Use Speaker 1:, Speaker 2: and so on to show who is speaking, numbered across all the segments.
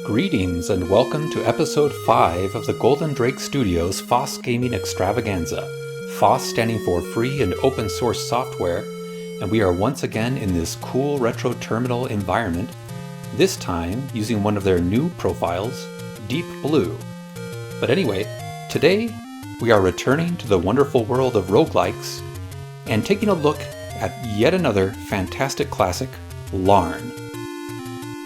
Speaker 1: Greetings and welcome to episode 5 of the Golden Drake Studios FOSS Gaming Extravaganza. FOSS standing for Free and Open Source Software, and we are once again in this cool retro terminal environment, this time using one of their new profiles, Deep Blue. But anyway, today we are returning to the wonderful world of roguelikes and taking a look at yet another fantastic classic, Larn.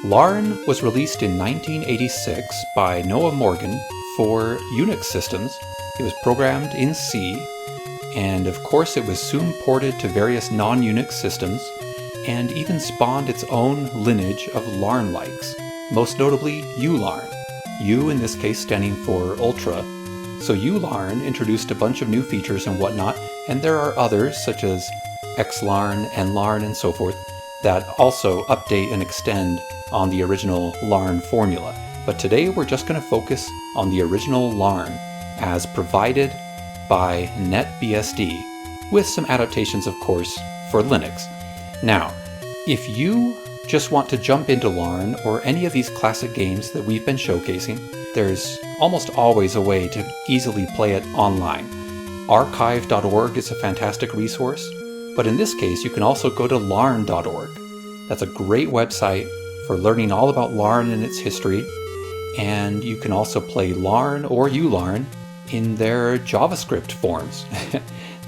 Speaker 1: Larn was released in 1986 by Noah Morgan for Unix systems. It was programmed in C, and of course it was soon ported to various non-Unix systems, and even spawned its own lineage of Larn-likes, most notably ULarn. U in this case standing for Ultra. So ULarn introduced a bunch of new features and whatnot, and there are others such as XLarn, NLarn, and so forth that also update and extend on the original Larn formula. But today we're just going to focus on the original Larn as provided by NetBSD, with some adaptations of course for Linux. Now, if you just want to jump into Larn or any of these classic games that we've been showcasing, there's almost always a way to easily play it online. Archive.org is a fantastic resource, but in this case you can also go to Larn.org. That's a great website for learning all about Larn and its history, and you can also play Larn or ULarn in their JavaScript forms.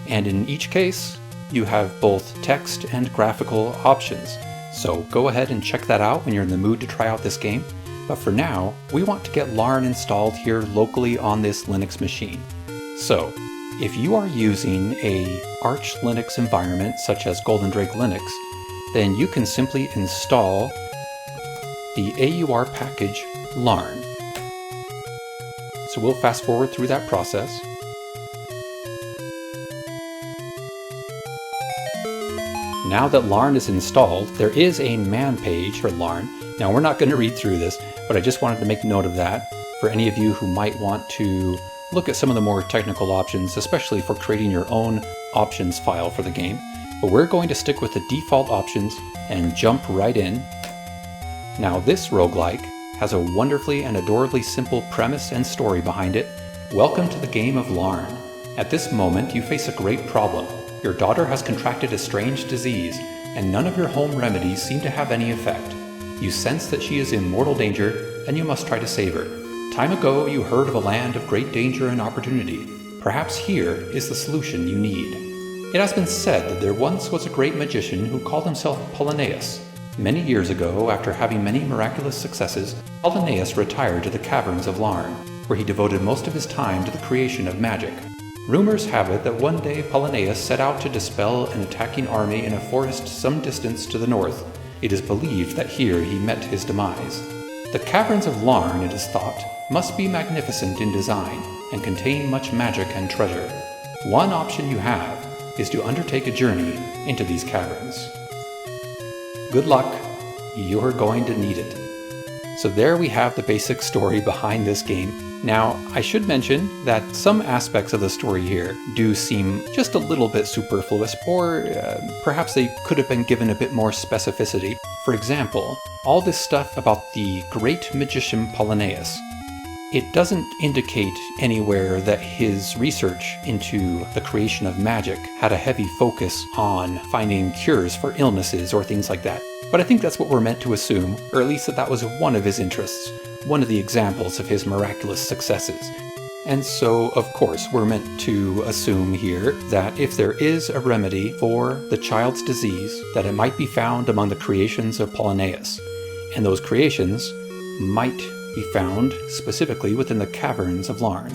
Speaker 1: And in each case, you have both text and graphical options. So go ahead and check that out when you're in the mood to try out this game. But for now, we want to get Larn installed here locally on this Linux machine. So if you are using a Arch Linux environment such as Golden Drake Linux, then you can simply install the AUR package Larn. So we'll fast forward through that process. Now that Larn is installed, there is a man page for Larn. Now we're not going to read through this, but I just wanted to make note of that for any of you who might want to look at some of the more technical options, especially for creating your own options file for the game. But we're going to stick with the default options and jump right in. Now this roguelike has a wonderfully and adorably simple premise and story behind it. Welcome to the game of Larn. At this moment you face a great problem. Your daughter has contracted a strange disease, and none of your home remedies seem to have any effect. You sense that she is in mortal danger, and you must try to save her. Time ago you heard of a land of great danger and opportunity. Perhaps here is the solution you need. It has been said that there once was a great magician who called himself Polyneus. Many years ago, after having many miraculous successes, Polyneus retired to the Caverns of Larn, where he devoted most of his time to the creation of magic. Rumors have it that one day Polyneus set out to dispel an attacking army in a forest some distance to the north. It is believed that here he met his demise. The Caverns of Larn, it is thought, must be magnificent in design and contain much magic and treasure. One option you have is to undertake a journey into these caverns. Good luck, you're going to need it. So there we have the basic story behind this game. Now, I should mention that some aspects of the story here do seem just a little bit superfluous, or perhaps they could have been given a bit more specificity. For example, all this stuff about the great magician Polyneus. It doesn't indicate anywhere that his research into the creation of magic had a heavy focus on finding cures for illnesses or things like that. But I think that's what we're meant to assume, or at least that was one of his interests, one of the examples of his miraculous successes. And so, of course, we're meant to assume here that if there is a remedy for the child's disease, that it might be found among the creations of Polyneus. And those creations might be found specifically within the Caverns of Larn.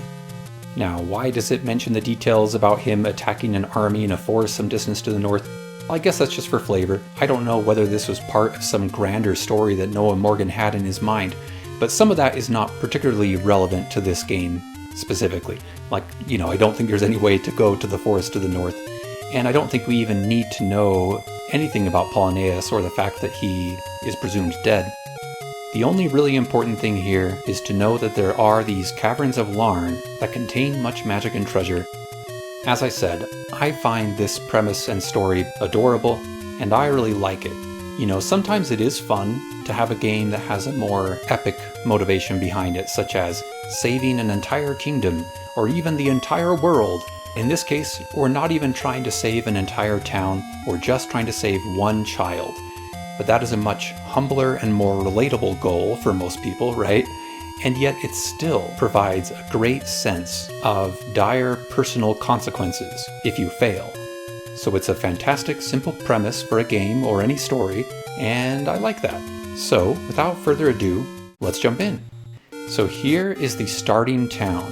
Speaker 1: Now, why does it mention the details about him attacking an army in a forest some distance to the north? Well, I guess that's just for flavor. I don't know whether this was part of some grander story that Noah Morgan had in his mind, but some of that is not particularly relevant to this game specifically. Like, I don't think there's any way to go to the forest to the north, and I don't think we even need to know anything about Polyneus or the fact that he is presumed dead. The only really important thing here is to know that there are these Caverns of Larn that contain much magic and treasure. As I said, I find this premise and story adorable, and I really like it. You know, sometimes it is fun to have a game that has a more epic motivation behind it, such as saving an entire kingdom, or even the entire world. In this case, we're not even trying to save an entire town, we're just trying to save one child. But that is a much humbler and more relatable goal for most people, right? And yet it still provides a great sense of dire personal consequences if you fail. So it's a fantastic, simple premise for a game or any story, and I like that. So, without further ado, let's jump in. So here is the starting town.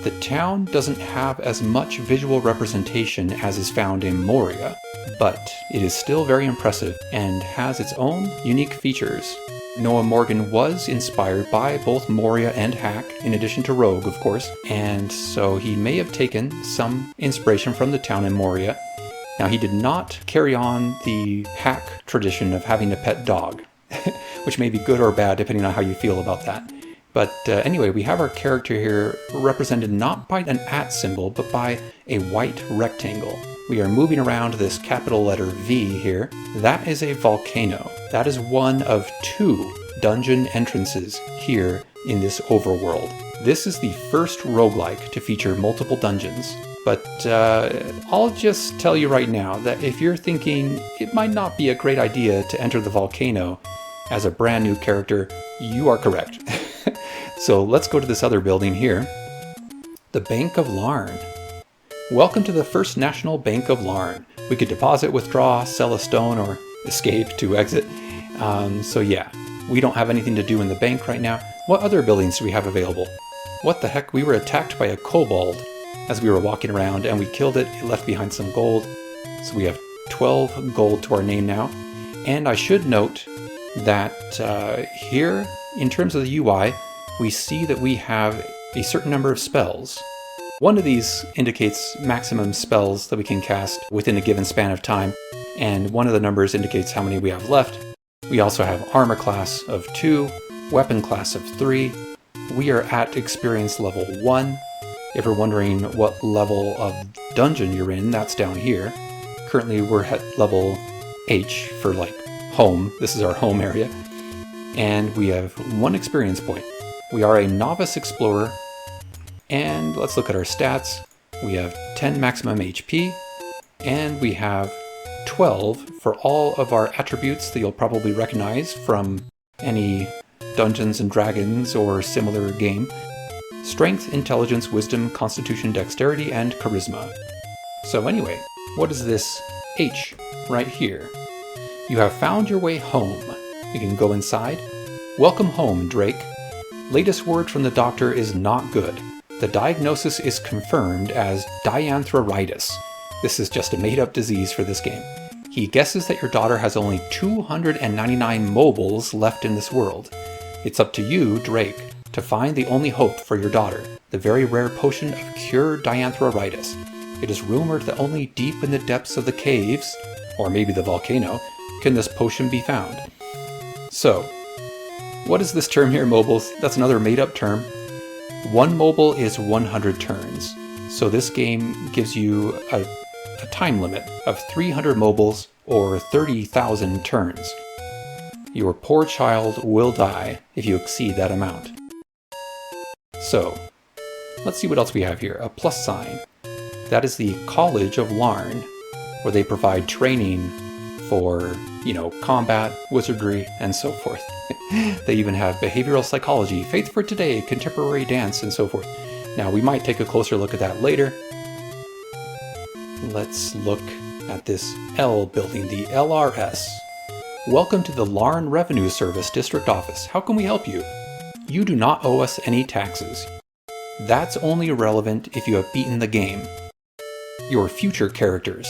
Speaker 1: The town doesn't have as much visual representation as is found in Moria, but it is still very impressive and has its own unique features. Noah Morgan was inspired by both Moria and Hack, in addition to Rogue, of course, and so he may have taken some inspiration from the town in Moria. Now, he did not carry on the Hack tradition of having a pet dog, which may be good or bad depending on how you feel about that. But anyway, we have our character here represented not by an @ symbol, but by a white rectangle. We are moving around this capital letter V here. That is a volcano. That is one of 2 dungeon entrances here in this overworld. This is the first roguelike to feature multiple dungeons. But I'll just tell you right now that if you're thinking it might not be a great idea to enter the volcano as a brand new character, you are correct. So let's go to this other building here. The Bank of Larn. Welcome to the First National Bank of Larn. We could deposit, withdraw, sell a stone, or escape to exit. So yeah, we don't have anything to do in the bank right now. What other buildings do we have available? What the heck? We were attacked by a kobold as we were walking around, and we killed it. It left behind some gold. So we have 12 gold to our name now. And I should note that here, in terms of the UI, we see that we have a certain number of spells. One of these indicates maximum spells that we can cast within a given span of time, and one of the numbers indicates how many we have left. We also have armor class of 2, weapon class of 3. We are at experience level 1. If you're wondering what level of dungeon you're in, that's down here. Currently we're at level H for like home. This is our home area. And we have 1 experience point. We are a novice explorer, and let's look at our stats. We have 10 maximum HP, and we have 12 for all of our attributes that you'll probably recognize from any Dungeons and Dragons or similar game. Strength, intelligence, wisdom, constitution, dexterity, and charisma. So anyway, what is this H right here? You have found your way home. You can go inside. Welcome home, Drake. Latest word from the doctor is not good. The diagnosis is confirmed as dianthroritis. This is just a made-up disease for this game. He guesses that your daughter has only 299 mobuls left in this world. It's up to you, Drake, to find the only hope for your daughter, the very rare potion of cure dianthroritis. It is rumored that only deep in the depths of the caves, or maybe the volcano, can this potion be found. So, what is this term here, mobuls? That's another made-up term. 1 mobul is 100 turns. So this game gives you a time limit of 300 mobuls or 30,000 turns. Your poor child will die if you exceed that amount. So, let's see what else we have here. A plus sign. That is the College of Larn, where they provide training for, combat, wizardry, and so forth. They even have behavioral psychology, faith for today, contemporary dance, and so forth. Now, we might take a closer look at that later. Let's look at this L building, the LRS. Welcome to the Larn Revenue Service District Office. How can we help you? You do not owe us any taxes. That's only relevant if you have beaten the game. Your future characters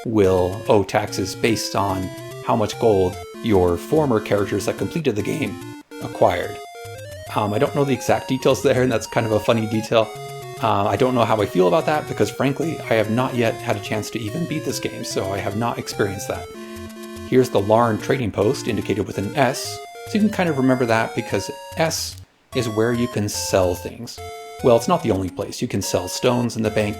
Speaker 1: will owe taxes based on how much gold your former characters that completed the game acquired. I don't know the exact details there, and that's kind of a funny detail. I don't know how I feel about that because, frankly, I have not yet had a chance to even beat this game, so I have not experienced that. Here's the Larn trading post, indicated with an S, so you can kind of remember that because S is where you can sell things. Well, it's not the only place. You can sell stones in the bank,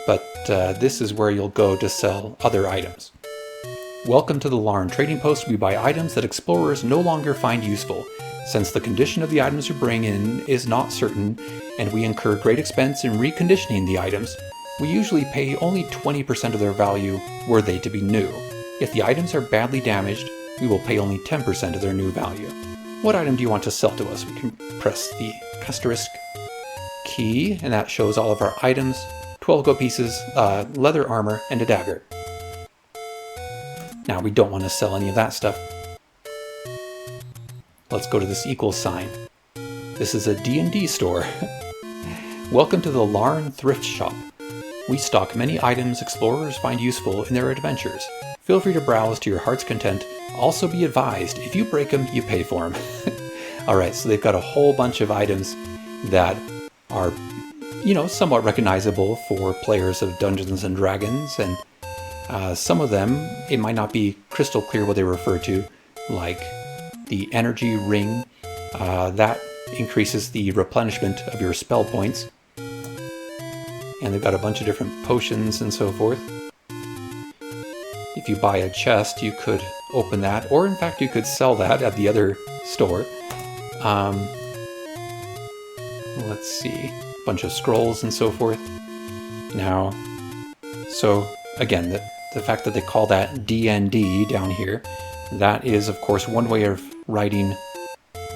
Speaker 1: but this is where you'll go to sell other items. Welcome to the Larn trading post. We buy items that explorers no longer find useful. Since the condition of the items you bring in is not certain, and we incur great expense in reconditioning the items, we usually pay only 20% of their value were they to be new. If the items are badly damaged, we will pay only 10% of their new value. What item do you want to sell to us? We can press the asterisk key, and that shows all of our items, 12 gold pieces, leather armor, and a dagger. Now, we don't want to sell any of that stuff. Let's go to this equals sign. This is a D&D store. Welcome to the Larn thrift shop. We stock many items explorers find useful in their adventures. Feel free to browse to your heart's content. Also be advised, if you break them, you pay for them. Alright, so they've got a whole bunch of items that are, somewhat recognizable for players of Dungeons and Dragons, and some of them, it might not be crystal clear what they refer to, like the energy ring. That increases the replenishment of your spell points. And they've got a bunch of different potions and so forth. If you buy a chest, you could open that, or in fact you could sell that at the other store. Let's see, a bunch of scrolls and so forth. Now, so again, the fact that they call that D&D down here, that is of course one way of writing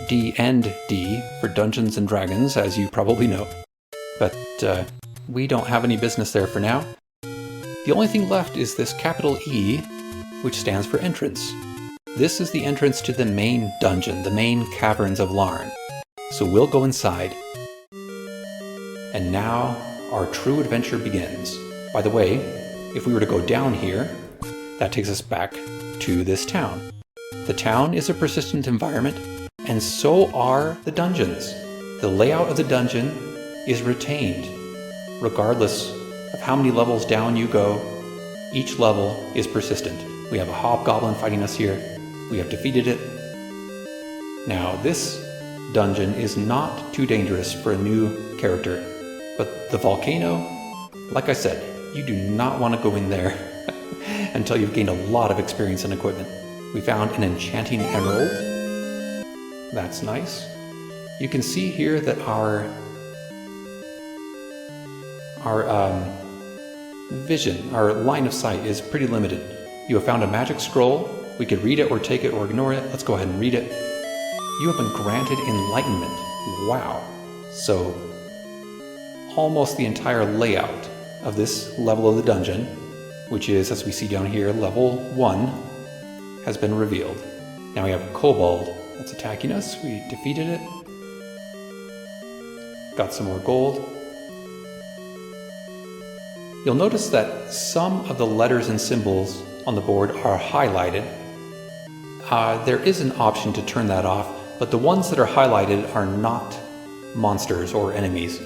Speaker 1: D and D for Dungeons and Dragons, as you probably know. But we don't have any business there for now. The only thing left is this capital E, which stands for entrance. This is the entrance to the main dungeon, the main Caverns of Larn. So we'll go inside. And now our true adventure begins. By the way, if we were to go down here, that takes us back to this town. The town is a persistent environment, and so are the dungeons. The layout of the dungeon is retained. Regardless of how many levels down you go, each level is persistent. We have a hobgoblin fighting us here. We have defeated it. Now, this dungeon is not too dangerous for a new character, but the Volcano, like I said, you do not want to go in there until you've gained a lot of experience and equipment. We found an enchanting emerald. That's nice. You can see here that our vision, our line of sight is pretty limited. You have found a magic scroll. We could read it or take it or ignore it. Let's go ahead and read it. You have been granted enlightenment. Wow. So almost the entire layout of this level of the dungeon, which is, as we see down here, level 1, has been revealed. Now we have a kobold that's attacking us. We defeated it. Got some more gold. You'll notice that some of the letters and symbols on the board are highlighted. There is an option to turn that off, but the ones that are highlighted are not monsters or enemies.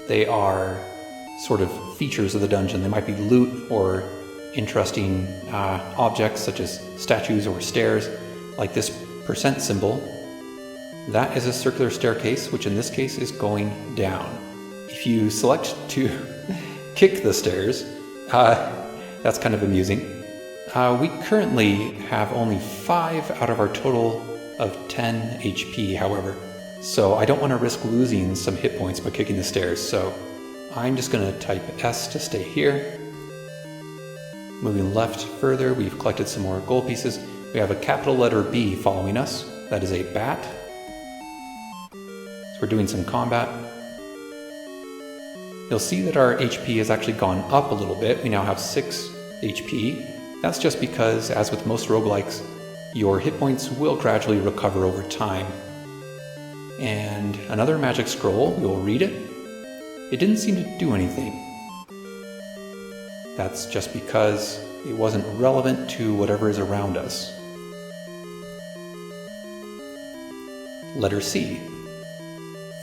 Speaker 1: They are sort of features of the dungeon. They might be loot or interesting objects such as statues or stairs, like this % symbol. That is a circular staircase, which in this case is going down. If you select to kick the stairs, that's kind of amusing. We currently have only 5 out of our total of 10 HP, however, so I don't want to risk losing some hit points by kicking the stairs, so I'm just going to type S to stay here. Moving left further, we've collected some more gold pieces. We have a capital letter B following us. That is a bat. So we're doing some combat. You'll see that our HP has actually gone up a little bit. We now have 6 HP. That's just because, as with most roguelikes, your hit points will gradually recover over time. And another magic scroll, we'll read it. It didn't seem to do anything. That's just because it wasn't relevant to whatever is around us. Letter C.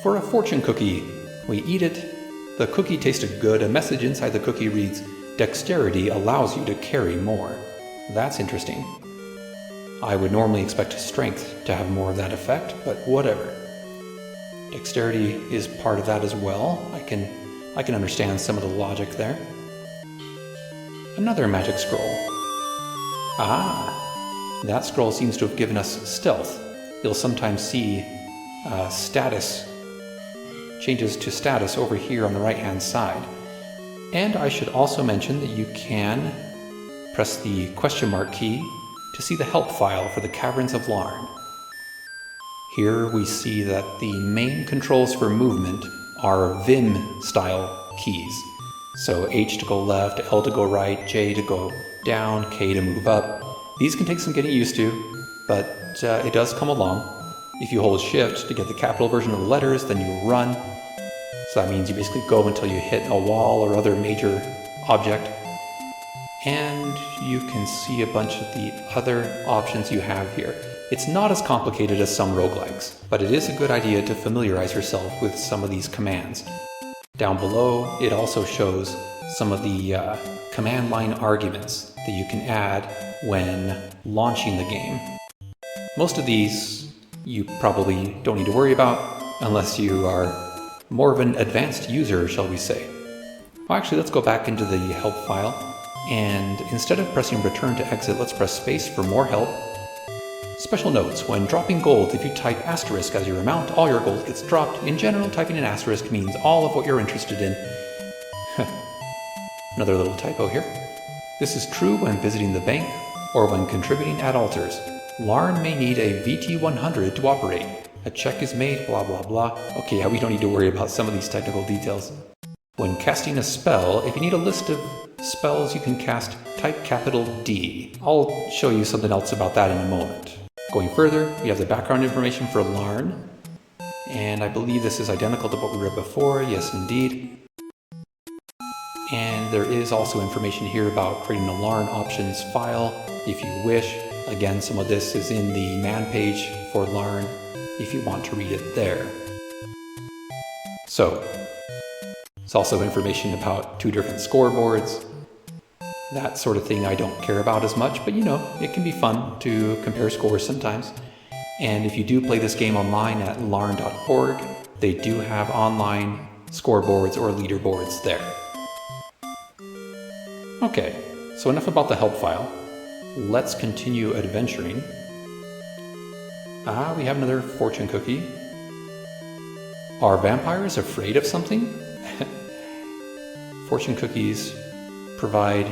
Speaker 1: For a fortune cookie, we eat it. The cookie tasted good. A message inside the cookie reads, "Dexterity allows you to carry more." That's interesting. I would normally expect strength to have more of that effect, but whatever. Dexterity is part of that as well. I can understand some of the logic there. Another magic scroll. Ah, that scroll seems to have given us stealth. You'll sometimes see status, changes to status over here on the right-hand side. And I should also mention that you can press the question mark key to see the help file for the Caverns of Larn. Here we see that the main controls for movement are Vim-style keys. So H to go left, L to go right, J to go down, K to move up. These can take some getting used to, but it does come along. If you hold Shift to get the capital version of the letters, then you run. So that means you basically go until you hit a wall or other major object. And you can see a bunch of the other options you have here. It's not as complicated as some roguelikes, but it is a good idea to familiarize yourself with some of these commands. Down below, it also shows some of the command line arguments that you can add when launching the game. Most of these you probably don't need to worry about unless you are more of an advanced user, shall we say. Well, actually, let's go back into the help file, and instead of pressing return to exit, let's press space for more help. Special notes: when dropping gold, if you type asterisk as your amount, all your gold gets dropped. In general, typing an asterisk means all of what you're interested in. Another little typo here. This is true when visiting the bank or when contributing at altars. Larn may need a VT100 to operate. A check is made, blah blah blah. Okay, yeah, we don't need to worry about some of these technical details. When casting a spell, if you need a list of spells you can cast, type capital D. I'll show you something else about that in a moment. Going further, we have the background information for Larn, and I believe this is identical to what we read before. Yes, indeed. And there is also information here about creating a Larn options file if you wish. Again, some of this is in the man page for Larn if you want to read it there. So, it's also information about 2 different scoreboards. That sort of thing I don't care about as much, but you know, it can be fun to compare scores sometimes. And if you do play this game online at larn.org, they do have online scoreboards or leaderboards there. Okay, so enough about the help file. Let's continue adventuring. We have another fortune cookie. Are vampires afraid of something? Fortune cookies provide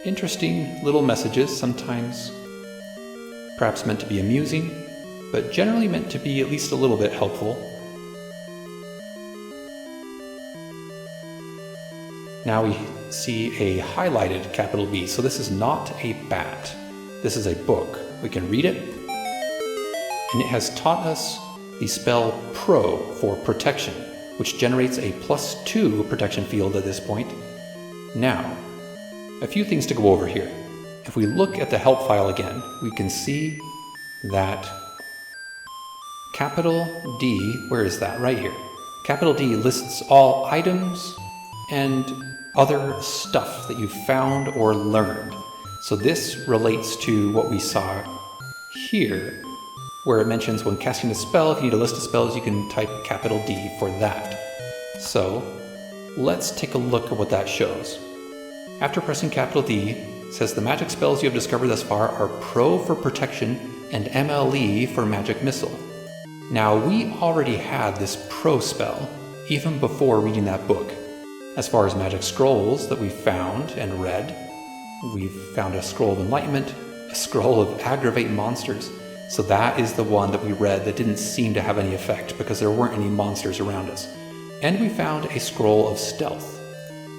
Speaker 1: interesting little messages, sometimes perhaps meant to be amusing, but generally meant to be at least a little bit helpful. Now we see a highlighted capital B, so this is not a bat. This is a book. We can read it, and it has taught us the spell Pro for protection, which generates a +2 protection field at this point. Now, a few things to go over here. If we look at the help file again, we can see that capital D, where is that? Right here. Capital D lists all items and other stuff that you found or learned. So this relates to what we saw here, where it mentions when casting a spell, if you need a list of spells, you can type capital D for that. So let's take a look at what that shows. After pressing capital D, it says the magic spells you have discovered thus far are Pro for protection and MLE for magic missile. Now we already had this Pro spell even before reading that book. As far as magic scrolls that we found and read, we've found a scroll of enlightenment, a scroll of aggravate monsters. So that is the one that we read that didn't seem to have any effect because there weren't any monsters around us. And we found a scroll of stealth.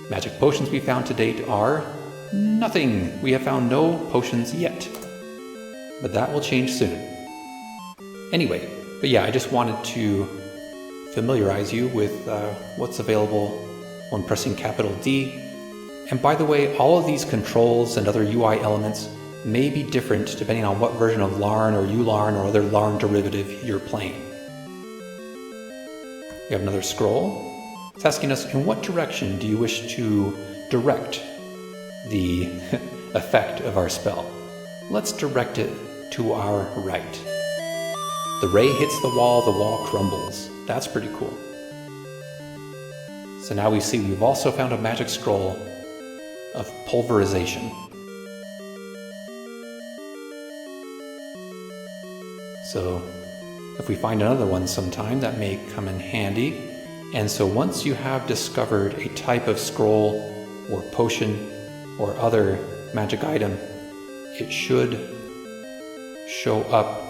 Speaker 1: Magic potions we found to date are nothing. We have found no potions yet. But that will change soon. Anyway, but yeah, I just wanted to familiarize you with what's available when pressing capital D. And by the way, all of these controls and other UI elements may be different depending on what version of Larn or ULarn or other Larn derivative you're playing. We have another scroll. It's asking us, in what direction do you wish to direct the effect of our spell? Let's direct it to our right. The ray hits the wall crumbles. That's pretty cool. So now we see we've also found a magic scroll of pulverization. So if we find another one sometime, that may come in handy. And so once you have discovered a type of scroll or potion or other magic item, it should show up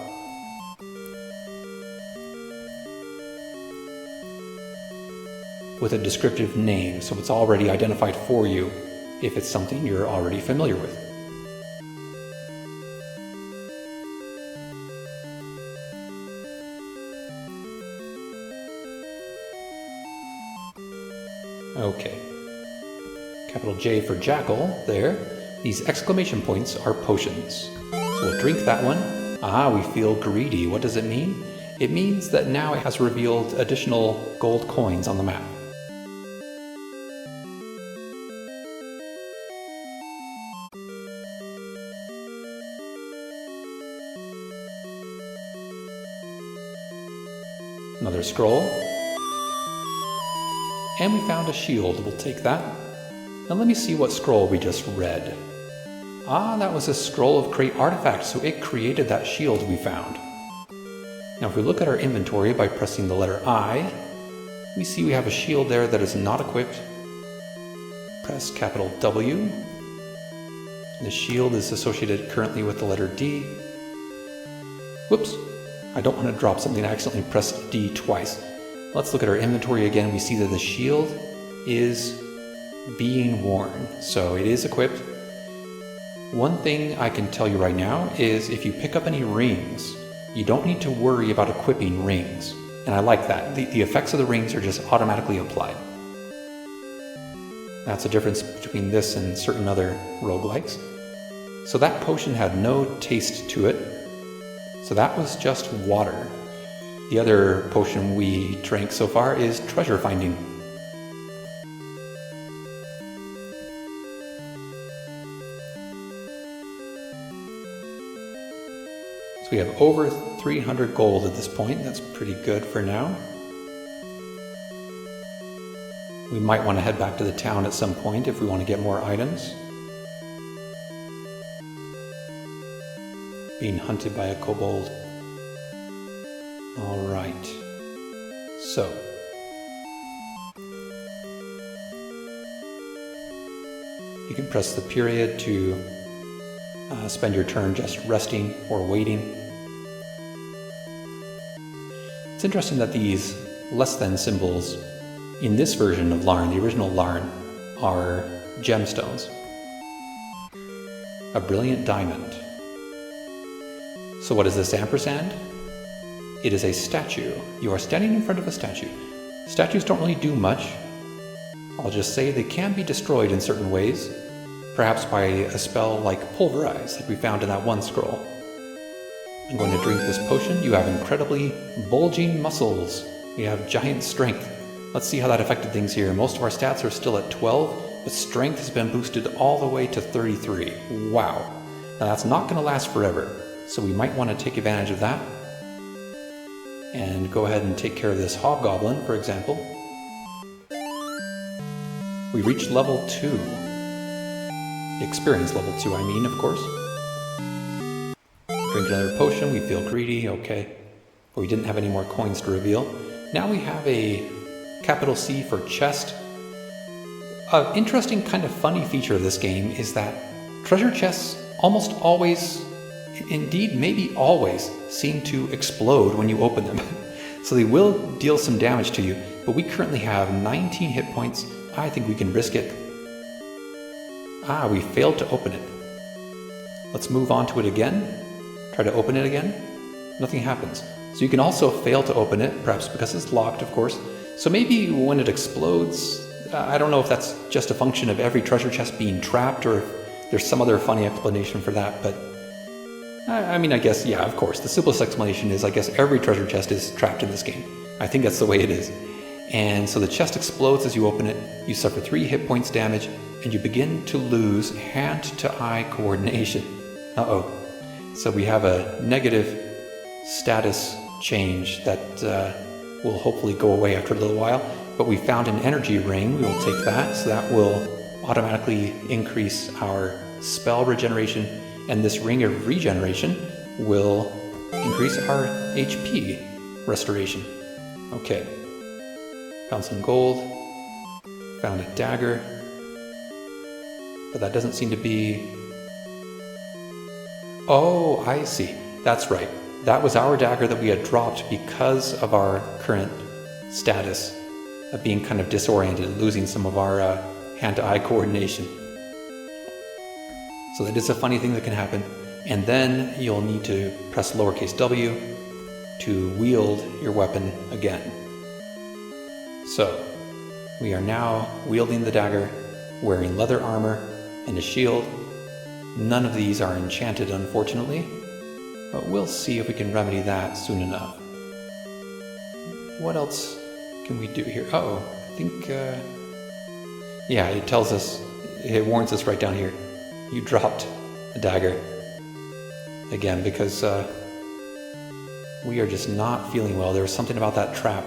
Speaker 1: with a descriptive name, so it's already identified for you if it's something you're already familiar with. Okay. Capital J for Jackal there. These exclamation points are potions. So we'll drink that one. Ah, we feel greedy. What does it mean? It means that now it has revealed additional gold coins on the map. Another scroll. And we found a shield. We'll take that. Now let me see what scroll we just read. Ah, that was a scroll of create artifacts, so it created that shield we found. Now if we look at our inventory by pressing the letter I, we see we have a shield there that is not equipped. Press capital W. The shield is associated currently with the letter D. Whoops, I don't want to drop something. I accidentally pressed D twice. Let's look at our inventory again. We see that the shield is being worn, so it is equipped. One thing I can tell you right now is if you pick up any rings, you don't need to worry about equipping rings. And I like that. The effects of the rings are just automatically applied. That's the difference between this and certain other roguelikes. So that potion had no taste to it. So that was just water. The other potion we drank so far is treasure finding. So we have over 300 gold at this point. That's pretty good for now. We might want to head back to the town at some point if we want to get more items. Being hunted by a kobold. All right. So. You can press the period to spend your turn just resting or waiting. It's interesting that these less than symbols in this version of Larn, the original Larn, are gemstones. A brilliant diamond. So what is this ampersand? It is a statue. You are standing in front of a statue. Statues don't really do much. I'll just say they can be destroyed in certain ways, perhaps by a spell like Pulverize, like we found in that one scroll. I'm going to drink this potion. You have incredibly bulging muscles. You have giant strength. Let's see how that affected things here. Most of our stats are still at 12, but strength has been boosted all the way to 33. Wow. Now that's not going to last forever, so we might want to take advantage of that and go ahead and take care of this hobgoblin, for example. We reached level 2. Experience level 2, I mean, of course. Drink another potion, we feel greedy, okay. But we didn't have any more coins to reveal. Now we have a capital C for chest. An interesting kind of funny feature of this game is that treasure chests almost always, indeed maybe always, seem to explode when you open them. So they will deal some damage to you, but we currently have 19 hit points. I think we can risk it. Ah, we failed to open it. Let's move on to it again. Try to open it again. Nothing happens. So you can also fail to open it, perhaps because it's locked, of course. So maybe when it explodes, I don't know if that's just a function of every treasure chest being trapped or if there's some other funny explanation for that, but I mean, I guess, yeah, of course. The simplest explanation is, I guess, every treasure chest is trapped in this game. I think that's the way it is. And so the chest explodes as you open it, you suffer 3 hit points damage, and you begin to lose hand-to-eye coordination. Uh-oh. So we have a negative status change that will hopefully go away after a little while. But we found an energy ring. We will take that. So that will automatically increase our spell regeneration. And this ring of regeneration will increase our HP restoration. Okay. Found some gold. Found a dagger. But that doesn't seem to be... Oh, I see. That's right. That was our dagger that we had dropped because of our current status of being kind of disoriented, losing some of our hand-to-eye coordination. So that is a funny thing that can happen. And then you'll need to press lowercase w to wield your weapon again. So we are now wielding the dagger, wearing leather armor and a shield. None of these are enchanted, unfortunately, but we'll see if we can remedy that soon enough. What else can we do here? Uh-oh, I think, yeah, it tells us, it warns us right down here. You dropped a dagger. Again, because we are just not feeling well. There was something about that trap.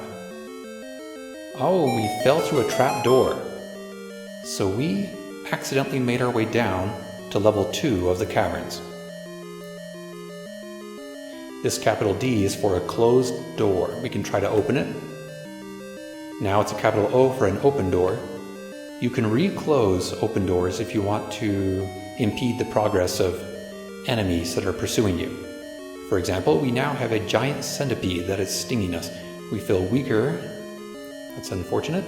Speaker 1: Oh, we fell through a trap door. So we accidentally made our way down to level 2 of the caverns. This capital D is for a closed door. We can try to open it. Now it's a capital O for an open door. You can reclose open doors if you want to impede the progress of enemies that are pursuing you. For example, we now have a giant centipede that is stinging us. We feel weaker. That's unfortunate.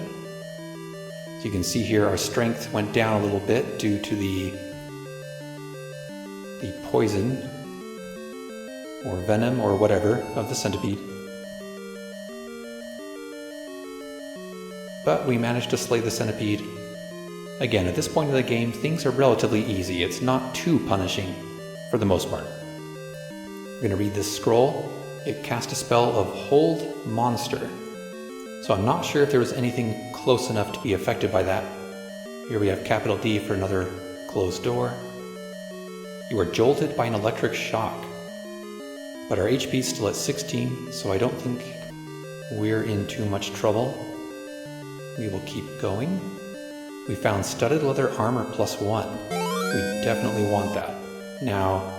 Speaker 1: So you can see here our strength went down a little bit due to the poison or venom or whatever of the centipede. But we managed to slay the centipede. Again, at this point in the game, things are relatively easy. It's not too punishing for the most part. We're going to read this scroll. It cast a spell of Hold Monster. So I'm not sure if there was anything close enough to be affected by that. Here we have capital D for another closed door. You are jolted by an electric shock. But our HP is still at 16, so I don't think we're in too much trouble. We will keep going. We found studded leather armor +1. We definitely want that. Now,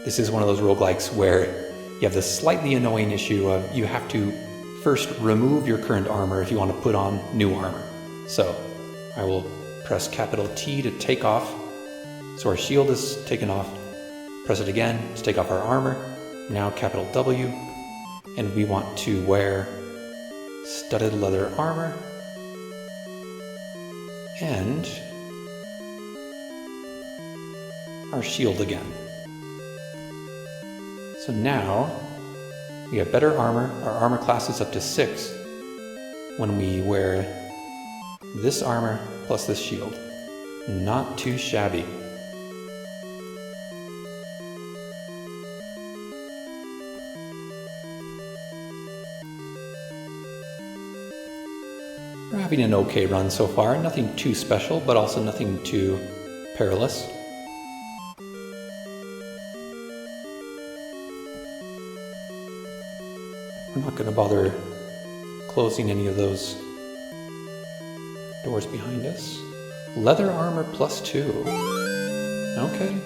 Speaker 1: this is one of those roguelikes where you have this slightly annoying issue of you have to first remove your current armor if you want to put on new armor. So I will press capital T to take off. So our shield is taken off. Press it again to take off our armor. Now capital W. And we want to wear studded leather armor. And our shield again. So now we have better armor. Our armor class is up to 6 when we wear this armor plus this shield. Not too shabby. We're having an okay run so far. Nothing too special, but also nothing too perilous. We're not going to bother closing any of those doors behind us. Leather armor +2. Okay.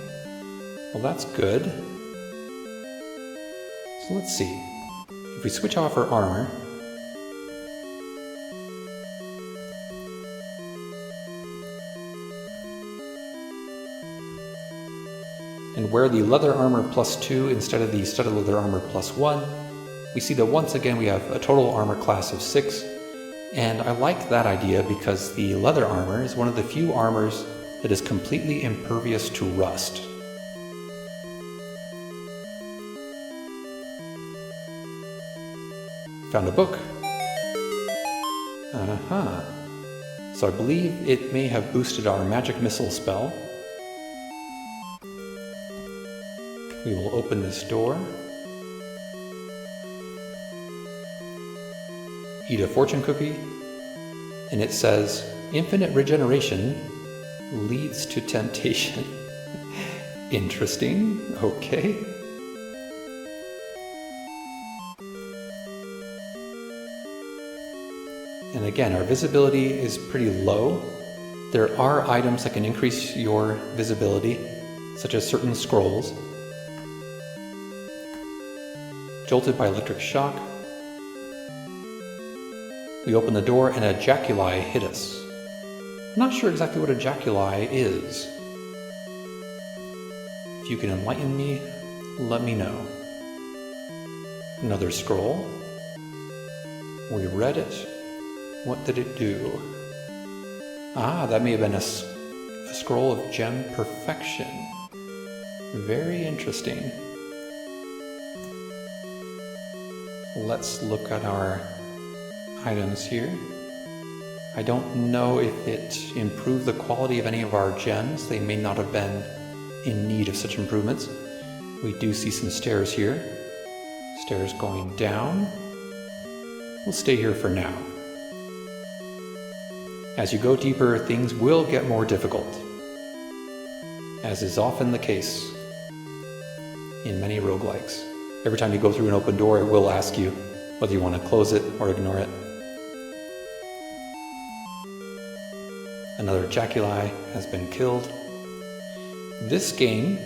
Speaker 1: Well, that's good. So let's see. If we switch off our armor, and wear the leather armor +2 instead of the studded leather armor +1, we see that once again we have a total armor class of 6, and I like that idea because the leather armor is one of the few armors that is completely impervious to rust. Found a book. So I believe it may have boosted our magic missile spell. We will open this door. Eat a fortune cookie, and it says, infinite regeneration leads to temptation. Interesting, okay. And again, our visibility is pretty low. There are items that can increase your visibility, such as certain scrolls. jolted by electric shock. We opened the door and a jaculi hit us. I'm not sure exactly what a jaculi is. If you can enlighten me, let me know. Another scroll. We read it. What did it do? Ah, that may have been a scroll of gem perfection. Very interesting. Let's look at our items here. I don't know if it improved the quality of any of our gems. They may not have been in need of such improvements. We do see some stairs here. Stairs going down. We'll stay here for now. As you go deeper, things will get more difficult, as is often the case in many roguelikes. Every time you go through an open door, it will ask you whether you want to close it or ignore it. Another jaculi has been killed. This game,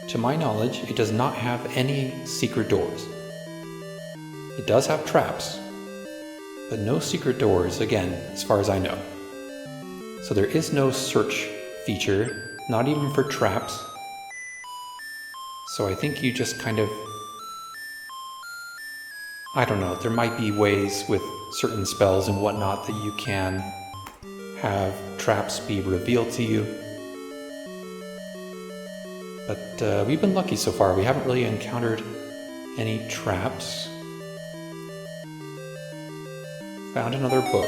Speaker 1: to my knowledge, it does not have any secret doors. It does have traps, but no secret doors, again, as far as I know. So there is no search feature, not even for traps. So I think you just kind of, I don't know, there might be ways with certain spells and whatnot that you can have traps be revealed to you. But we've been lucky so far. We haven't really encountered any traps. Found another book.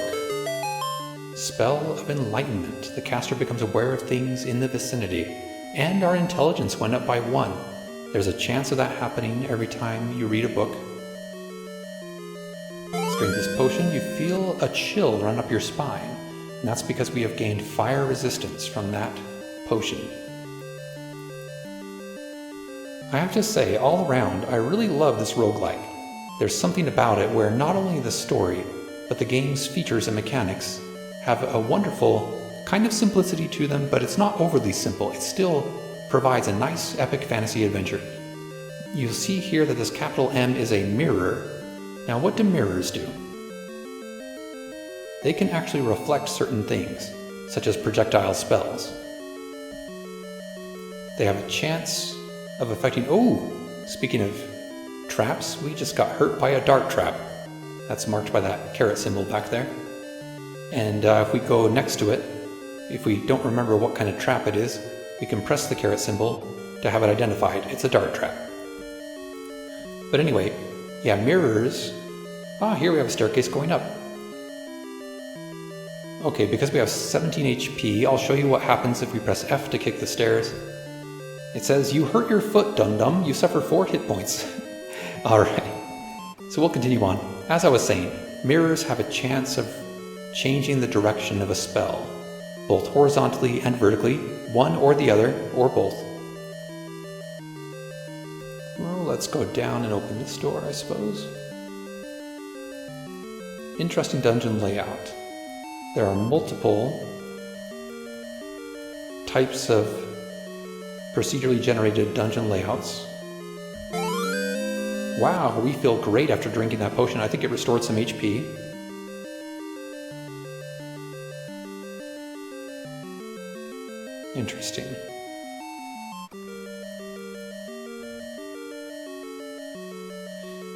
Speaker 1: Spell of Enlightenment. The caster becomes aware of things in the vicinity, and our intelligence went up by 1. There's a chance of that happening every time you read a book. Drink this potion, you feel a chill run up your spine, and that's because we have gained fire resistance from that potion. I have to say, all around, I really love this roguelike. There's something about it where not only the story, but the game's features and mechanics have a wonderful kind of simplicity to them, but it's not overly simple. It still provides a nice epic fantasy adventure. You'll see here that this capital M is a mirror. Now, what do mirrors do? They can actually reflect certain things, such as projectile spells. They have a chance of affecting... Oh! Speaking of traps, we just got hurt by a dart trap. That's marked by that caret symbol back there. And if we go next to it, if we don't remember what kind of trap it is, we can press the caret symbol to have it identified. It's a dart trap. But anyway, yeah, mirrors... Ah, here we have a staircase going up. Okay, because we have 17 HP, I'll show you what happens if we press F to kick the stairs. It says, you hurt your foot, dum-dum. You suffer 4 hit points. Alright, so we'll continue on. As I was saying, mirrors have a chance of changing the direction of a spell, both horizontally and vertically, one or the other, or both. Well, let's go down and open this door, I suppose. Interesting dungeon layout. There are multiple types of procedurally generated dungeon layouts. Wow, we feel great after drinking that potion. I think it restored some HP. Interesting.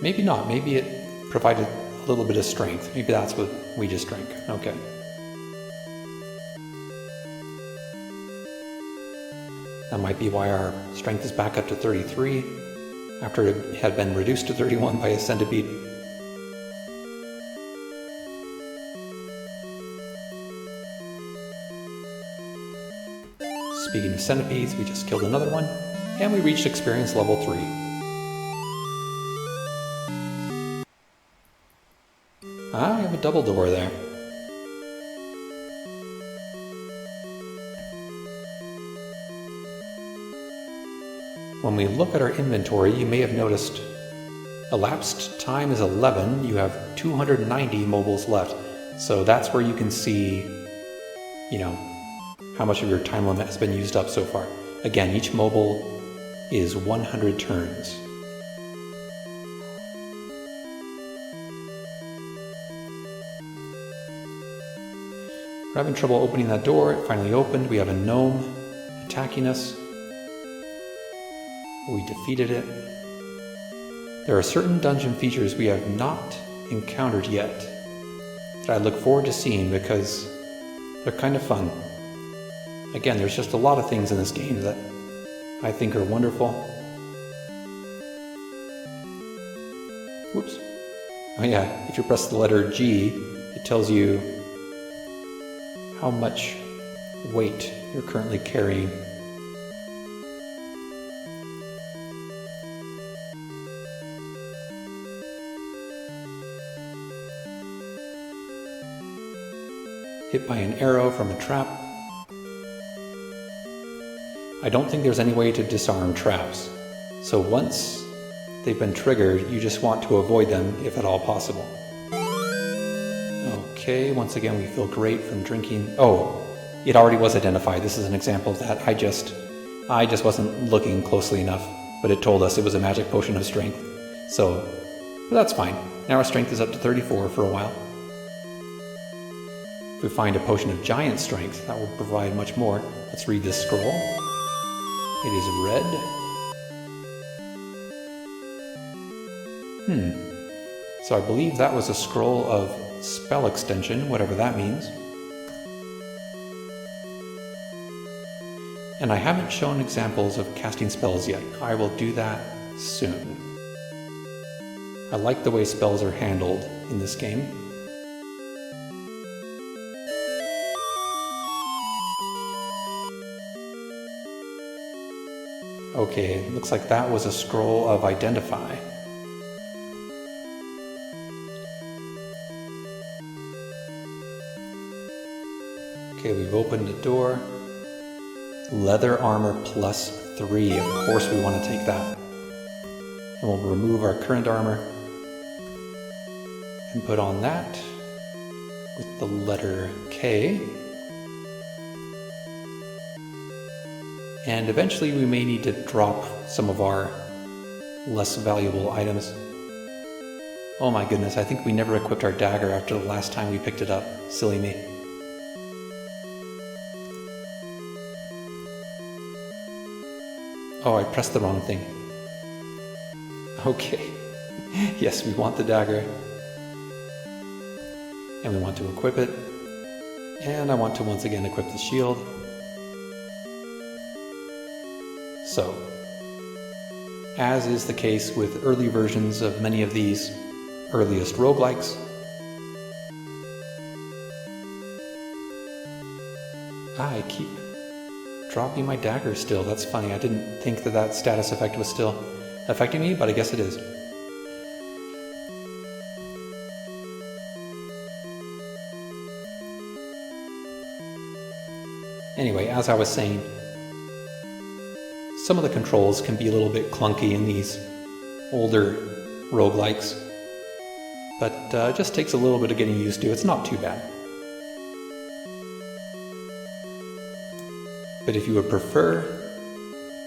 Speaker 1: Maybe not. Maybe it provided a little bit of strength. Maybe that's what we just drank. Okay. That might be why our strength is back up to 33 after it had been reduced to 31 by a centipede. Speaking of centipedes, we just killed another one, and we reached experience level 3. Ah, we have a double door there. When we look at our inventory, you may have noticed elapsed time is 11. You have 290 mobuls left. So that's where you can see, how much of your time limit has been used up so far. Again, each mobul is 100 turns. having trouble opening that door. It finally opened. We have a gnome attacking us. We defeated it. There are certain dungeon features we have not encountered yet that I look forward to seeing because they're kind of fun. Again, there's just a lot of things in this game that I think are wonderful. Whoops. Oh yeah, if you press the letter G, it tells you how much weight you're currently carrying. Hit by an arrow from a trap. I don't think there's any way to disarm traps, so once they've been triggered, you just want to avoid them if at all possible. Okay, once again we feel great from drinking. Oh, it already was identified. This is an example of that. I just wasn't looking closely enough, but it told us it was a magic potion of strength. So, but that's fine. Now our strength is up to 34 for a while. If we find a potion of giant strength, that will provide much more. Let's read this scroll. It is red. So I believe that was a scroll of spell extension, whatever that means. And I haven't shown examples of casting spells yet. I will do that soon. I like the way spells are handled in this game. Okay, looks like that was a scroll of identify. Okay, we've opened the door. Leather armor +3. Of course we want to take that. And we'll remove our current armor and put on that with the letter K. And eventually we may need to drop some of our less valuable items. Oh my goodness, I think we never equipped our dagger after the last time we picked it up. Silly me. Oh, I pressed the wrong thing. Okay. Yes, we want the dagger. And we want to equip it. And I want to once again equip the shield. So, as is the case with early versions of many of these earliest roguelikes, I keep dropping my dagger still. That's funny. I didn't think that that status effect was still affecting me, but I guess it is. Anyway, as I was saying, some of the controls can be a little bit clunky in these older roguelikes, but it just takes a little bit of getting used to. It's not too bad. But if you would prefer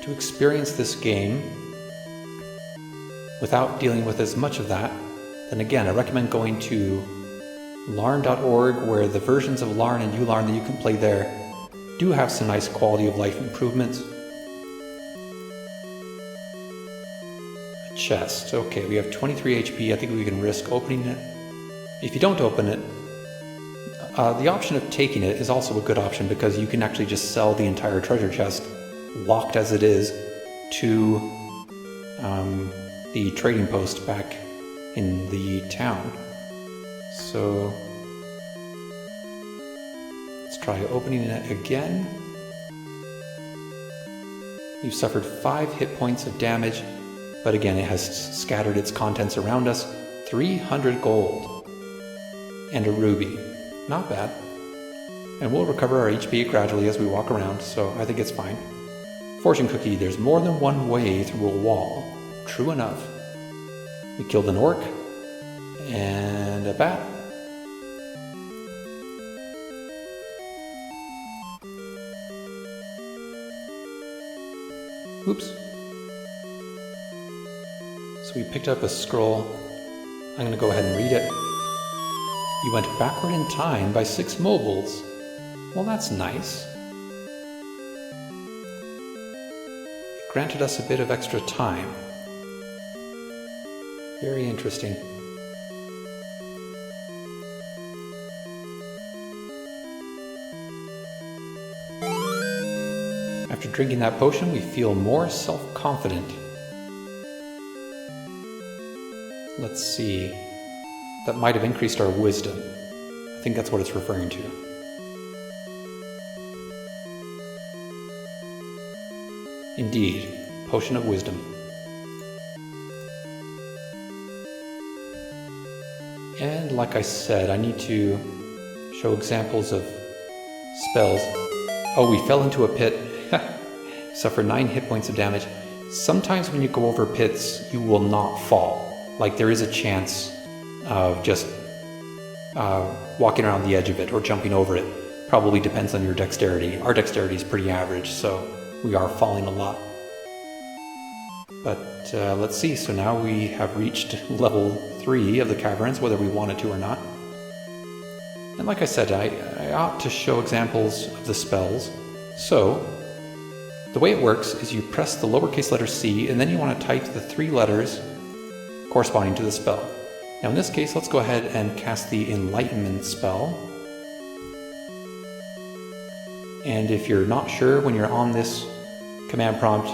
Speaker 1: to experience this game without dealing with as much of that, then again, I recommend going to larn.org, where the versions of Larn and ULarn that you can play there do have some nice quality of life improvements. A chest. Okay, we have 23 HP. I think we can risk opening it. If you don't open it, the option of taking it is also a good option, because you can actually just sell the entire treasure chest, locked as it is, to the trading post back in the town. So let's try opening it again. You've suffered 5 hit points of damage, but again it has scattered its contents around us. 300 gold and a ruby. Not bad. And we'll recover our HP gradually as we walk around, so I think it's fine. Fortune cookie, there's more than one way through a wall. True enough. We killed an orc and a bat. Oops. So we picked up a scroll. I'm going to go ahead and read it. You went backward in time by 6 mobuls. Well, that's nice. It granted us a bit of extra time. Very interesting. After drinking that potion, we feel more self-confident. Let's see. That might have increased our wisdom. I think that's what it's referring to. Indeed, potion of wisdom. And like I said, I need to show examples of spells. Oh, we fell into a pit. Suffer 9 hit points of damage. Sometimes when you go over pits, you will not fall. Like there is a chance of just walking around the edge of it or jumping over it. Probably depends on your dexterity. Our dexterity is pretty average, so we are falling a lot. But let's see, so now we have reached level 3 of the caverns, whether we wanted to or not. And like I said, I ought to show examples of the spells. So, the way it works is you press the lowercase letter C, and then you want to type the 3 letters corresponding to the spell. Now in this case, let's go ahead and cast the Enlightenment spell. And if you're not sure when you're on this command prompt,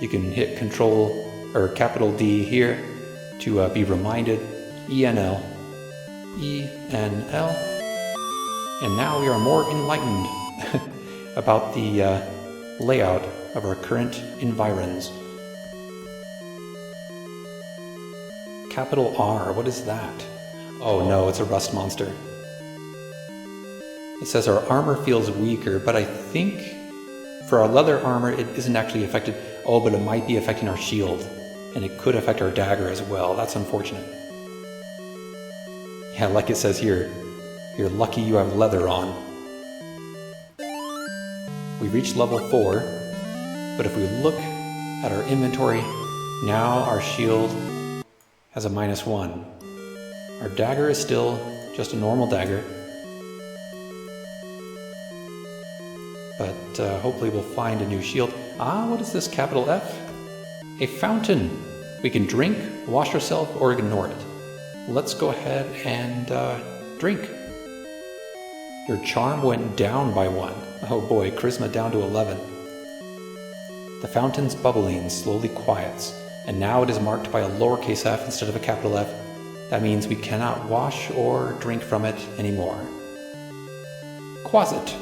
Speaker 1: you can hit Control or capital D here to be reminded. ENL. ENL. And now we are more enlightened about the layout of our current environs. Capital R, what is that? Oh no, it's a rust monster. It says our armor feels weaker, but I think for our leather armor it isn't actually affected. Oh, but it might be affecting our shield, and it could affect our dagger as well. That's unfortunate. Yeah, like it says here, you're lucky you have leather on. We reached level 4, but if we look at our inventory, now our shield has a -1. Our dagger is still just a normal dagger, but hopefully we'll find a new shield. Ah, what is this capital F? A fountain. We can drink, wash ourselves, or ignore it. Let's go ahead and drink. Your charm went down by 1. Oh boy, charisma down to 11. The fountain's bubbling slowly quiets, and now it is marked by a lowercase f instead of a capital F. That means we cannot wash or drink from it anymore. Quasit.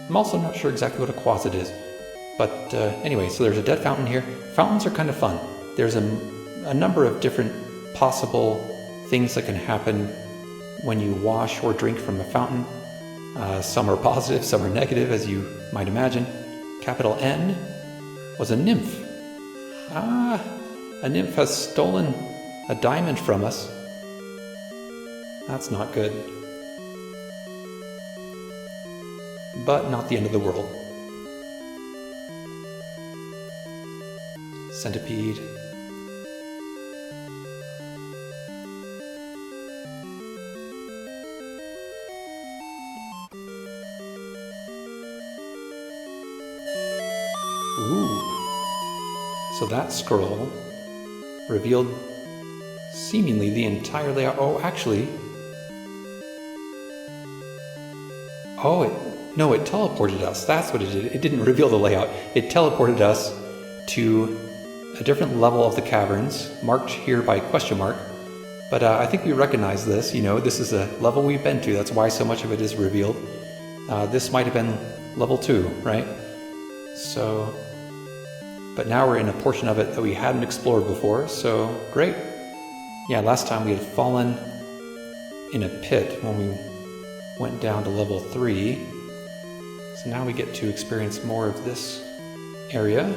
Speaker 1: I'm also not sure exactly what a quasit is, but anyway, so there's a dead fountain here. Fountains are kind of fun. There's a number of different possible things that can happen when you wash or drink from a fountain. Some are positive, some are negative, as you might imagine. Capital N was a nymph. Ah, a nymph has stolen a diamond from us. That's not good. But not the end of the world. Centipede. Ooh. So that scroll revealed seemingly the entire layout. Oh, actually. Oh, it teleported us. That's what it did. It didn't reveal the layout. It teleported us to a different level of the caverns, marked here by question mark. But I think we recognize this. You know, this is a level we've been to. That's why so much of it is revealed. This might have been level 2, right? So, but now we're in a portion of it that we hadn't explored before, so great. Yeah, last time we had fallen in a pit when we went down to level 3. So now we get to experience more of this area.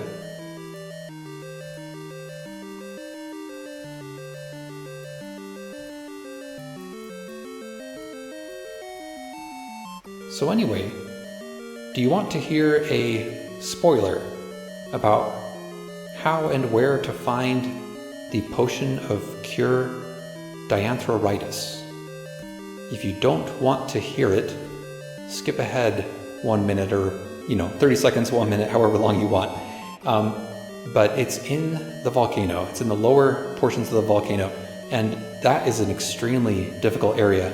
Speaker 1: So anyway, do you want to hear a spoiler about how and where to find the potion of cure dianthroritis? If you don't want to hear it, skip ahead 1 minute or, 30 seconds, 1 minute, however long you want. But it's in the volcano. It's in the lower portions of the volcano. And that is an extremely difficult area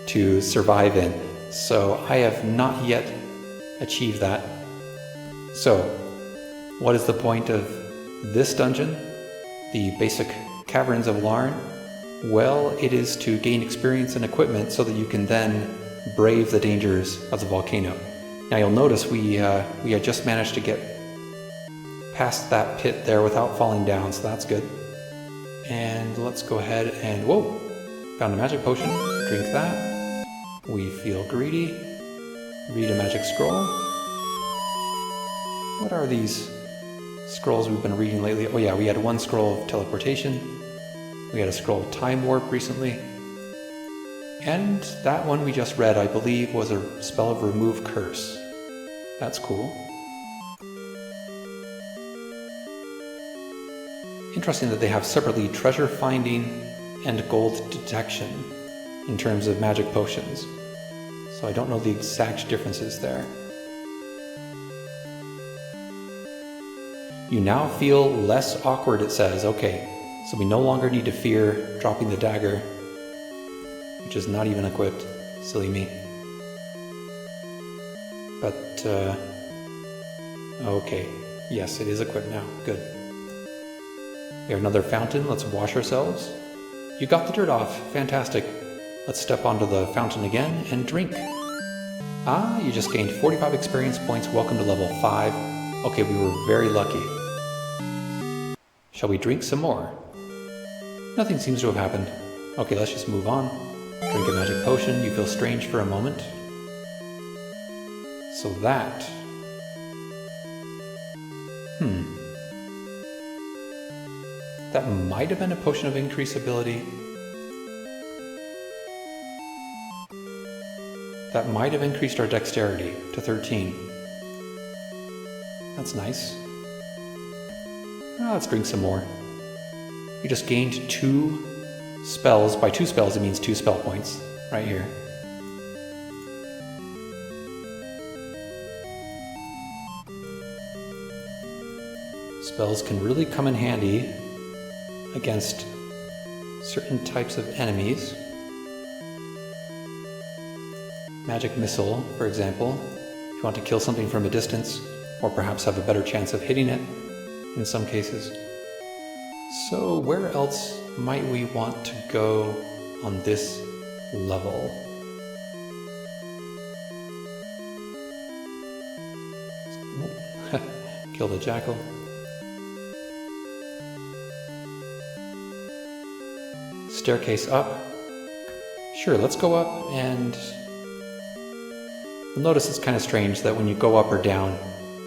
Speaker 1: to survive in. So I have not yet achieved that. So what is the point of this dungeon? The basic Caverns of Larn? Well, it is to gain experience and equipment so that you can then brave the dangers of the volcano. Now you'll notice we had just managed to get past that pit there without falling down, so that's good. And let's go ahead and, whoa, found a magic potion, drink that. We feel greedy, read a magic scroll. What are these scrolls we've been reading lately? Oh yeah, we had one scroll of teleportation. We had a scroll of time warp recently. And that one we just read, I believe, was a spell of remove curse. That's cool. Interesting that they have separately treasure finding and gold detection in terms of magic potions. So I don't know the exact differences there. You now feel less awkward, it says. Okay, so we no longer need to fear dropping the dagger, which is not even equipped. Silly me. But, okay. Yes, it is equipped now. Good. We have another fountain. Let's wash ourselves. You got the dirt off. Fantastic. Let's step onto the fountain again and drink. Ah, you just gained 45 experience points. Welcome to level 5. Okay, we were very lucky. Shall we drink some more? Nothing seems to have happened. Okay, let's just move on. Drink a magic potion. You feel strange for a moment. So that... That might have been a potion of increase ability. That might have increased our dexterity to 13. That's nice. Let's drink some more. You just gained 2 spells. By 2 spells, it means 2 spell points. Right here. Spells can really come in handy against certain types of enemies. Magic missile, for example, if you want to kill something from a distance, or perhaps have a better chance of hitting it in some cases. So where else might we want to go on this level? Kill the jackal. Staircase up. Sure, let's go up, and you'll notice it's kind of strange that when you go up or down,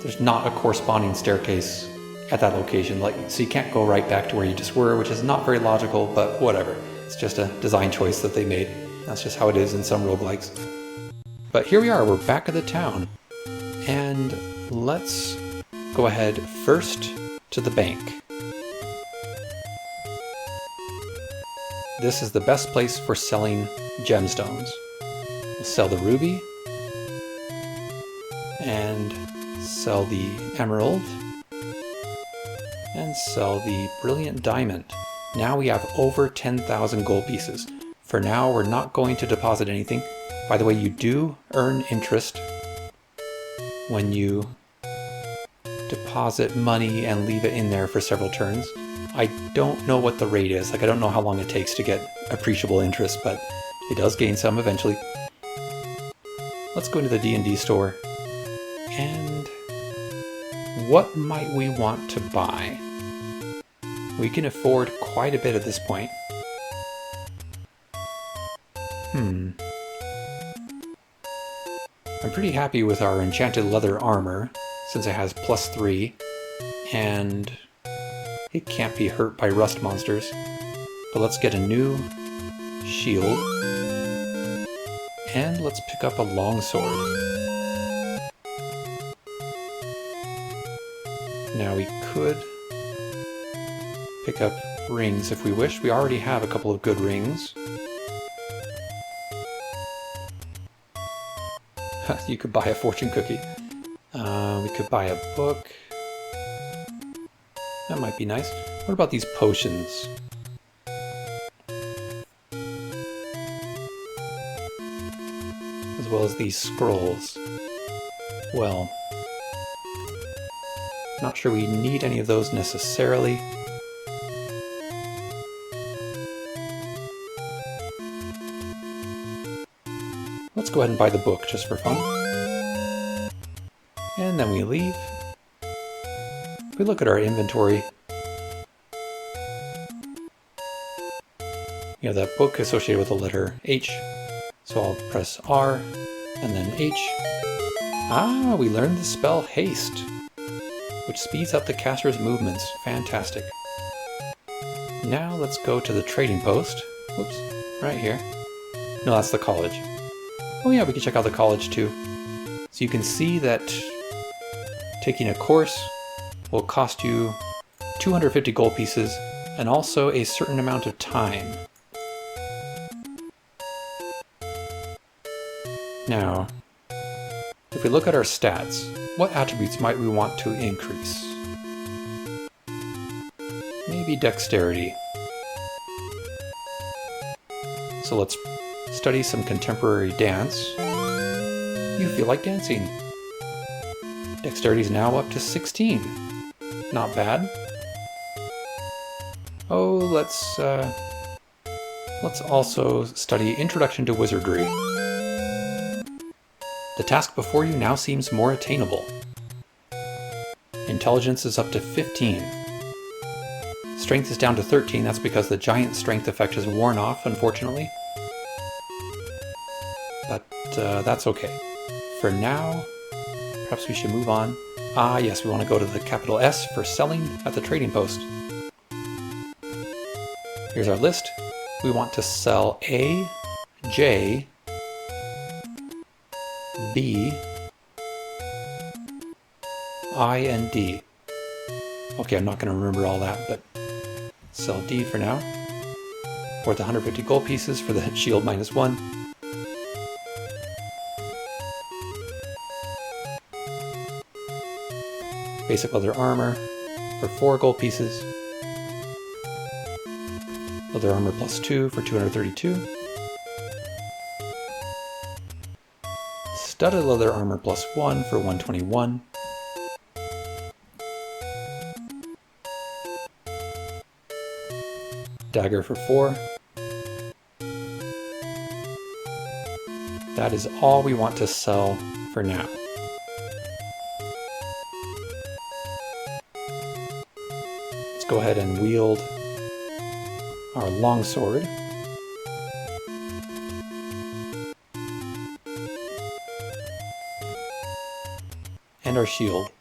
Speaker 1: there's not a corresponding staircase at that location. So you can't go right back to where you just were, which is not very logical, but whatever. It's just a design choice that they made. That's just how it is in some roguelikes. But here we are, we're back at the town. And let's go ahead first to the bank. This is the best place for selling gemstones. We'll sell the ruby, and sell the emerald, and sell the brilliant diamond. Now we have over 10,000 gold pieces. For now, we're not going to deposit anything. By the way, you do earn interest when you deposit money and leave it in there for several turns. I don't know what the rate is. I don't know how long it takes to get appreciable interest, but it does gain some eventually. Let's go into the D&D store. And what might we want to buy? We can afford quite a bit at this point. I'm pretty happy with our enchanted leather armor, since it has +3, and it can't be hurt by rust monsters. But let's get a new shield, and let's pick up a longsword. Now we could pick up rings if we wish. We already have a couple of good rings. You could buy a fortune cookie. We could buy a book. That might be nice. What about these potions? As well as these scrolls. Well, not sure we need any of those necessarily. Let's go ahead and buy the book just for fun. And then we leave. If we look at our inventory, you have that book associated with the letter H. So I'll press R and then H. Ah, we learned the spell Haste, which speeds up the caster's movements. Fantastic. Now let's go to the trading post. Whoops, right here. No, that's the college. Oh yeah, we can check out the college too. So you can see that taking a course will cost you 250 gold pieces and also a certain amount of time. Now, if we look at our stats, what attributes might we want to increase? Maybe dexterity. So let's study some contemporary dance. You feel like dancing. Dexterity is now up to 16. Not bad. Oh, let's also study Introduction to Wizardry. The task before you now seems more attainable. Intelligence is up to 15. Strength is down to 13. That's because the giant strength effect has worn off, unfortunately. But that's okay. For now, perhaps we should move on. Ah, yes, we want to go to the capital S for selling at the trading post. Here's our list. We want to sell A, J, B, I, and D. Okay, I'm not going to remember all that, but sell D for now. Worth 150 gold pieces for the shield -1. Basic leather armor for 4 gold pieces. Leather armor +2 for 232. Studded leather armor +1 for 121. Dagger for 4. That is all we want to sell for now. Let's go ahead and wield our longsword. And our shield.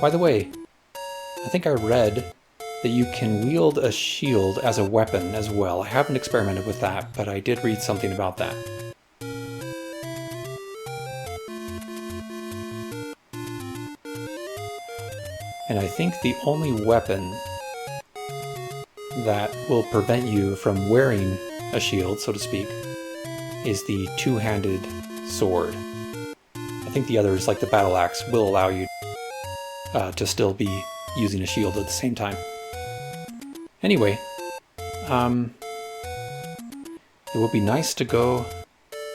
Speaker 1: By the way, I think I read that you can wield a shield as a weapon as well. I haven't experimented with that, but I did read something about that. And I think the only weapon that will prevent you from wearing a shield, so to speak, is the two-handed sword. I think the others, like the battle axe, will allow you to still be using a shield at the same time. Anyway, it would be nice to go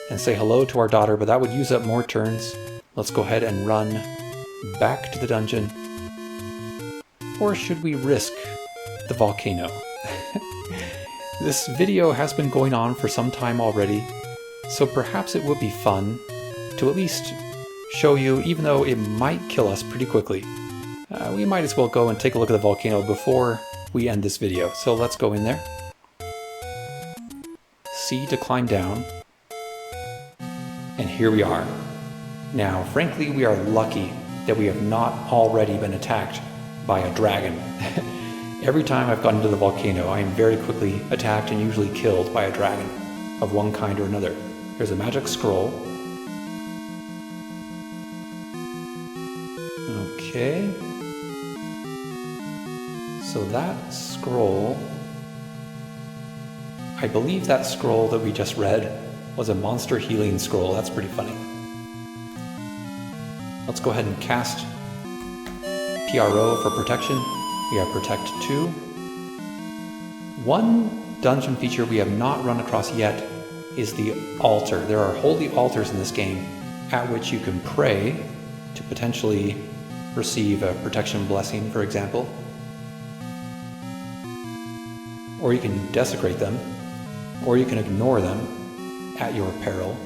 Speaker 1: and say hello to our daughter, but that would use up more turns. Let's go ahead and run back to the dungeon. Or should we risk the volcano? This video has been going on for some time already, so perhaps it would be fun to at least show you, even though it might kill us pretty quickly. We might as well go and take a look at the volcano before we end this video. So let's go in there. C to climb down. And here we are. Now, frankly, we are lucky that we have not already been attacked by a dragon. Every time I've gotten to the volcano, I am very quickly attacked and usually killed by a dragon of one kind or another. There's a magic scroll. Okay. So that scroll, I believe that scroll that we just read was a monster healing scroll. That's pretty funny. Let's go ahead and cast PRO for protection. We have Protect 2. One dungeon feature we have not run across yet is the altar. There are holy altars in this game at which you can pray to potentially receive a protection blessing, for example. Or you can desecrate them, or you can ignore them at your peril,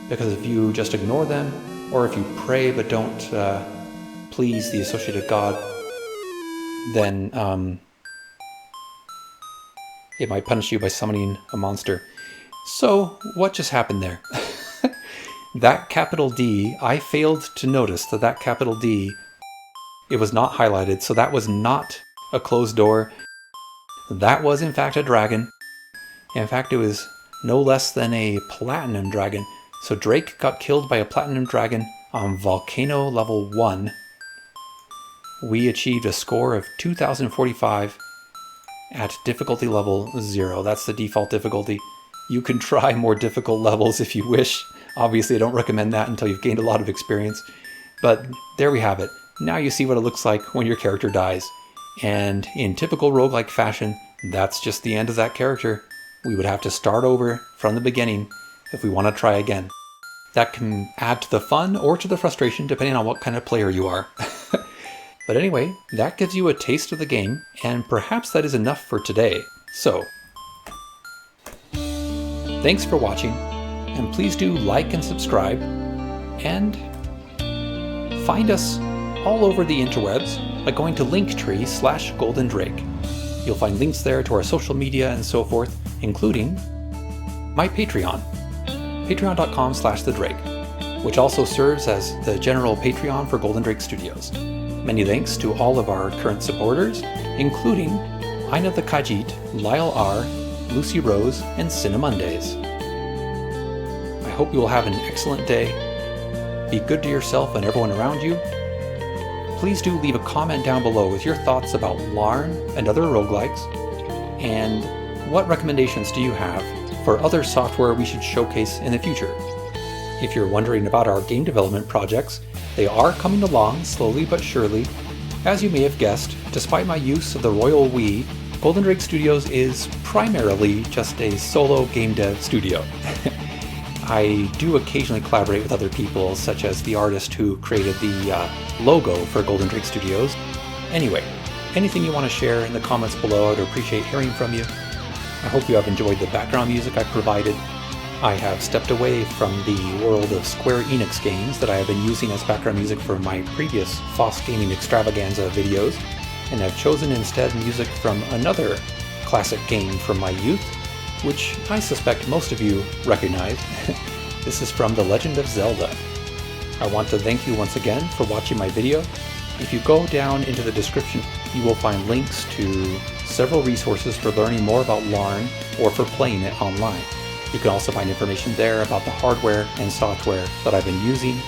Speaker 1: because if you just ignore them, or if you pray but don't please the associated god, then it might punish you by summoning a monster. So, what just happened there? That capital D, I failed to notice that capital D, it was not highlighted, so that was not a closed door. That was in fact a dragon. In fact, it was no less than a platinum dragon. So Drake got killed by a platinum dragon on Volcano level 1. We achieved a score of 2045 at difficulty level 0. That's the default difficulty. You can try more difficult levels if you wish. Obviously, I don't recommend that until you've gained a lot of experience. But there we have it. Now you see what it looks like when your character dies. And in typical roguelike fashion, that's just the end of that character. We would have to start over from the beginning if we want to try again. That can add to the fun or to the frustration depending on what kind of player you are. But anyway, that gives you a taste of the game, and perhaps that is enough for today. So, thanks for watching, and please do like and subscribe, and find us all over the interwebs by going to linktree/goldendrake. You'll find links there to our social media and so forth, including my Patreon, patreon.com/thedrake, which also serves as the general Patreon for Golden Drake Studios. Many thanks to all of our current supporters, including Aina the Khajiit, Lyle R, Lucy Rose, and Cinemondays. I hope you will have an excellent day. Be good to yourself and everyone around you. Please do leave a comment down below with your thoughts about Larn and other roguelikes, and what recommendations do you have for other software we should showcase in the future. If you're wondering about our game development projects, they are coming along slowly but surely. As you may have guessed, despite my use of the royal we, Golden Drake Studios is primarily just a solo game dev studio. I do occasionally collaborate with other people, such as the artist who created the logo for Golden Drake Studios. Anyway, anything you want to share in the comments below, I'd appreciate hearing from you. I hope you have enjoyed the background music I provided. I have stepped away from the world of Square Enix games that I have been using as background music for my previous FOSS Gaming Extravaganza videos, and have chosen instead music from another classic game from my youth, which I suspect most of you recognize. This is from The Legend of Zelda. I want to thank you once again for watching my video. If you go down into the description, you will find links to several resources for learning more about Larn or for playing it online. You can also find information there about the hardware and software that I've been using.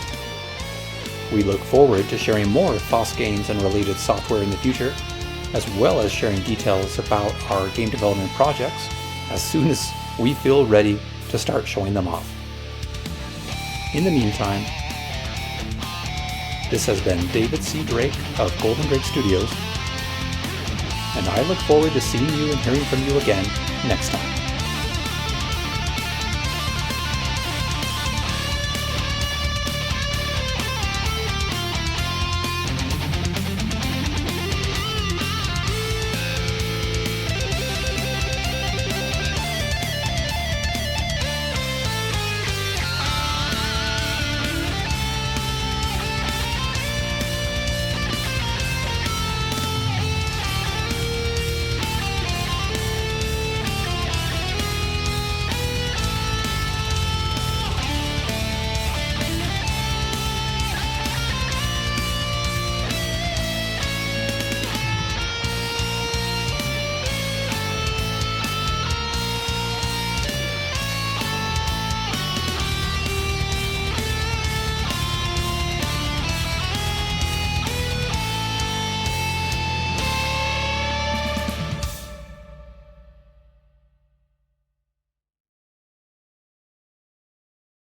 Speaker 1: We look forward to sharing more FOSS games and related software in the future, as well as sharing details about our game development projects as soon as we feel ready to start showing them off. In the meantime, this has been David C. Drake of Golden Drake Studios, and I look forward to seeing you and hearing from you again next time.